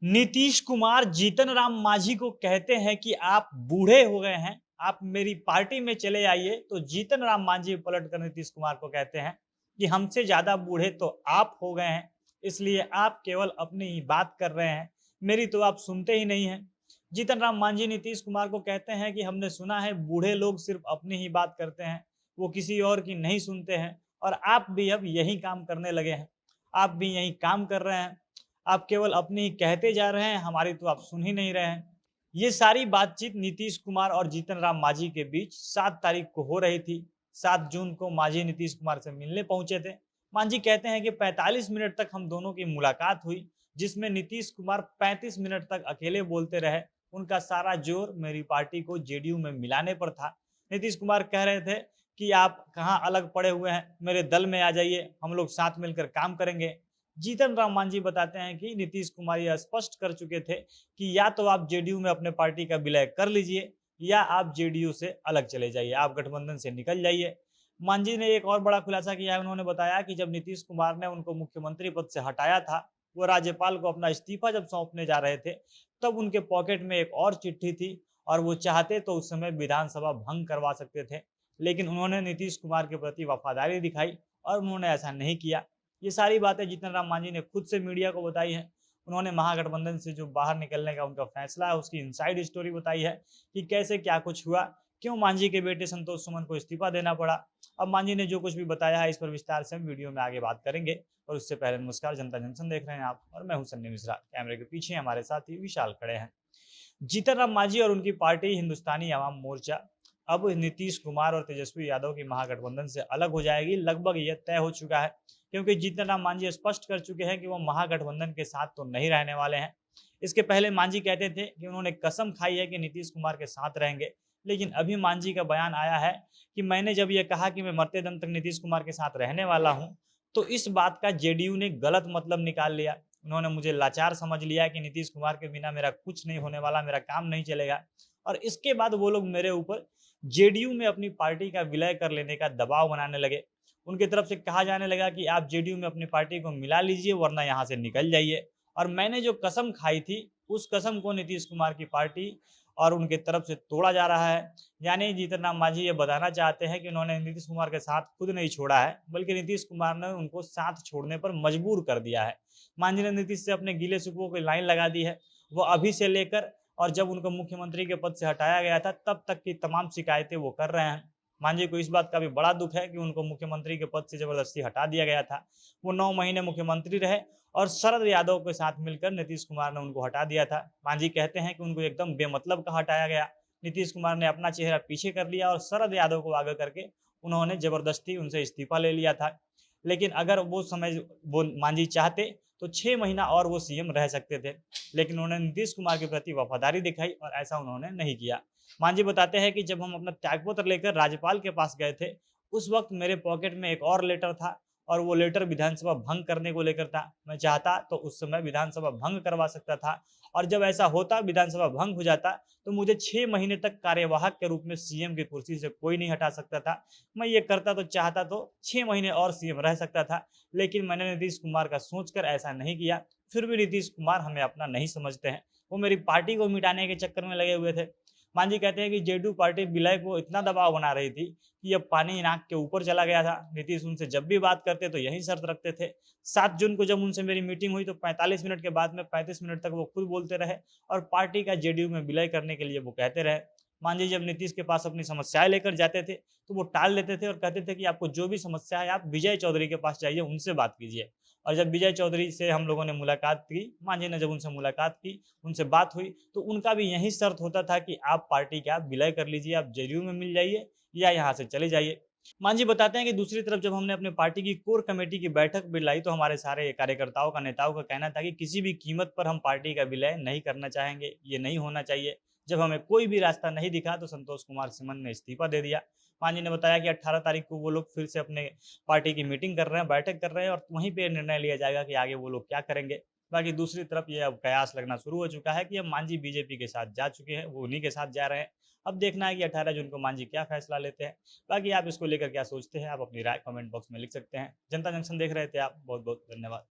नीतीश कुमार जीतन राम मांझी को कहते हैं कि आप बूढ़े हो गए हैं, आप मेरी पार्टी में चले आइए। तो जीतन राम मांझी पलटकर नीतीश कुमार को कहते हैं कि हमसे ज्यादा बूढ़े तो आप हो गए हैं, इसलिए आप केवल अपनी ही बात कर रहे हैं, मेरी तो आप सुनते ही नहीं हैं। जीतन राम मांझी नीतीश कुमार को कहते हैं कि हमने सुना है बूढ़े लोग सिर्फ अपनी ही बात करते हैं, वो किसी और की नहीं सुनते हैं, और आप भी अब यही काम करने लगे हैं। आप भी यही काम कर रहे हैं, आप केवल अपनी ही कहते जा रहे हैं, हमारी तो आप सुन ही नहीं रहे हैं। ये सारी बातचीत नीतीश कुमार और जीतन राम मांझी के बीच 7 तारीख को हो रही थी। 7 जून को मांझी नीतीश कुमार से मिलने पहुंचे थे। मांझी कहते हैं कि 45 मिनट तक हम दोनों की मुलाकात हुई, जिसमें नीतीश कुमार 35 मिनट तक अकेले बोलते रहे। उनका सारा जोर मेरी पार्टी को जेडीयू में मिलाने पर था। नीतीश कुमार कह रहे थे कि आप कहाँ अलग पड़े हुए हैं, मेरे दल में आ जाइए, हम लोग साथ मिलकर काम करेंगे। जीतन राम मांझी बताते हैं कि नीतीश कुमार यह स्पष्ट कर चुके थे कि या तो आप जेडीयू में अपने पार्टी का विलय कर लीजिए, या आप जेडीयू से अलग चले जाइए, आप गठबंधन से निकल जाइए। मांझी ने एक और बड़ा खुलासा किया है। उन्होंने बताया कि जब नीतीश कुमार ने उनको मुख्यमंत्री पद से हटाया था, वो राज्यपाल को अपना इस्तीफा जब सौंपने जा रहे थे, तब उनके पॉकेट में एक और चिट्ठी थी, और वो चाहते तो उस समय विधानसभा भंग करवा सकते थे, लेकिन उन्होंने नीतीश कुमार के प्रति वफादारी दिखाई और उन्होंने ऐसा नहीं किया। ये सारी बातें जीतन राम मांझी ने खुद से मीडिया को बताई है। उन्होंने महागठबंधन से जो बाहर निकलने का उनका फैसला है, उसकी इनसाइड स्टोरी बताई है कि कैसे क्या कुछ हुआ, क्यों मांझी के बेटे संतोष सुमन को इस्तीफा देना पड़ा। अब मांझी ने जो कुछ भी बताया है, इस पर विस्तार से हम वीडियो में आगे बात करेंगे। और उससे पहले नमस्कार, जनता जंक्शन देख रहे हैं आप, और मैं हूं सन्नी मिश्रा। कैमरे के पीछे हमारे साथी विशाल खड़े हैं। जीतन राम मांझी और उनकी पार्टी हिंदुस्तानी अवाम मोर्चा अब नीतीश कुमार और तेजस्वी यादव की महागठबंधन से अलग हो जाएगी। लगभग यह तय हो चुका है, क्योंकि जीतन राम मांझी स्पष्ट कर चुके हैं कि वो महागठबंधन के साथ तो नहीं रहने वाले हैं। इसके पहले मांझी कहते थे कि उन्होंने कसम खाई है कि नीतीश कुमार के साथ रहेंगे, लेकिन अभी मांझी का बयान आया है कि मैंने जब यह कहा कि मैं मरते दम तक नीतीश कुमार के साथ रहने वाला हूं, तो इस बात का जेडीयू ने गलत मतलब निकाल लिया। उन्होंने मुझे लाचार समझ लिया कि नीतीश कुमार के बिना मेरा कुछ नहीं होने वाला, मेरा काम नहीं चलेगा। और इसके बाद वो लोग मेरे ऊपर जेडीयू में अपनी पार्टी का विलय कर लेने का दबाव बनाने लगे। उनकी तरफ से कहा जाने लगा कि आप जेडीयू में अपनी पार्टी को मिला लीजिए, वरना यहाँ से निकल जाइए। और मैंने जो कसम खाई थी, उस कसम को नीतीश कुमार की पार्टी और उनके तरफ से तोड़ा जा रहा है। यानी जीतन राम मांझी ये बताना चाहते हैं कि उन्होंने नीतीश कुमार के साथ खुद नहीं छोड़ा है, बल्कि नीतीश कुमार ने उनको साथ छोड़ने पर मजबूर कर दिया है। मांझी ने नीतीश से अपने गीले शिकवों की लाइन लगा दी है। वो अभी से लेकर और जब उनको मुख्यमंत्री के पद से हटाया गया था, तब तक की तमाम शिकायतें वो कर रहे हैं। मांझी को इस बात का भी बड़ा दुख है कि उनको मुख्यमंत्री के पद से जबरदस्ती हटा दिया गया था। वो 9 महीने मुख्यमंत्री रहे और शरद यादव के साथ मिलकर नीतीश कुमार ने उनको हटा दिया था। मांझी कहते हैं कि उनको एकदम बेमतलब का हटाया गया। नीतीश कुमार ने अपना चेहरा पीछे कर लिया और शरद यादव को आगे करके उन्होंने जबरदस्ती उनसे इस्तीफा ले लिया था। लेकिन अगर वो समय वो मांझी चाहते तो 6 महीना और वो सीएम रह सकते थे, लेकिन उन्होंने नीतीश कुमार के प्रति वफादारी दिखाई और ऐसा उन्होंने नहीं किया। मांझी बताते हैं कि जब हम अपना त्यागपत्र लेकर राज्यपाल के पास गए थे, उस वक्त मेरे पॉकेट में एक और लेटर था, और वो लेटर विधानसभा भंग करने को लेकर था। मैं चाहता तो उस समय विधानसभा भंग करवा सकता था, और जब ऐसा होता, विधानसभा भंग हो जाता, तो मुझे 6 महीने तक कार्यवाहक के रूप में सीएम की कुर्सी से कोई नहीं हटा सकता था। मैं ये करता तो चाहता तो 6 महीने और सीएम रह सकता था, लेकिन मैंने नीतीश कुमार का सोचकर ऐसा नहीं किया। फिर भी नीतीश कुमार हमें अपना नहीं समझते हैं, वो मेरी पार्टी को मिटाने के चक्कर में लगे हुए थे। मांझी कहते हैं कि जेडीयू पार्टी विलय को इतना दबाव बना रही थी कि अब पानी नाक के ऊपर चला गया था। नीतीश उनसे जब भी बात करते तो यही शर्त रखते थे। 7 जून को जब उनसे मेरी मीटिंग हुई, तो 45 मिनट के बाद में 35 मिनट तक वो खुद बोलते रहे और पार्टी का जेडीयू में विलय करने के लिए वो कहते रहे। मांझी जब नीतीश के पास अपनी समस्याएं लेकर जाते थे, तो वो टाल देते थे और कहते थे कि आपको जो भी समस्या है, आप विजय चौधरी के पास जाइए, उनसे बात कीजिए। और जब विजय चौधरी से हम लोगों ने मुलाकात की, मांझी ने जब उनसे मुलाकात की, उनसे बात हुई, तो उनका भी यही शर्त होता था कि आप पार्टी का विलय कर लीजिए, आप जेडीयू में मिल जाइए या यहाँ से चले जाइए। मांझी बताते हैं कि दूसरी तरफ जब हमने अपने पार्टी की कोर कमेटी की बैठक बुलाई, तो हमारे सारे कार्यकर्ताओं का, नेताओं का कहना था कि किसी भी कीमत पर हम पार्टी का विलय नहीं करना चाहेंगे, ये नहीं होना चाहिए। जब हमें कोई भी रास्ता नहीं दिखा, तो संतोष कुमार सुमन ने इस्तीफा दे दिया। मांझी ने बताया कि 18 तारीख को वो लोग फिर से अपने पार्टी की मीटिंग कर रहे हैं, बैठक कर रहे हैं, और वहीं पे निर्णय लिया जाएगा कि आगे वो लोग क्या करेंगे। बाकी दूसरी तरफ ये अब कयास लगना शुरू हो चुका है कि अब मांझी बीजेपी के साथ जा चुके हैं, वो उन्हीं के साथ जा रहे हैं। अब देखना है कि 18 जून को मांझी क्या फैसला लेते हैं। बाकी आप इसको लेकर क्या सोचते हैं, आप अपनी राय कमेंट बॉक्स में लिख सकते हैं। जनता जंक्शन देख रहे थे आप, बहुत बहुत धन्यवाद।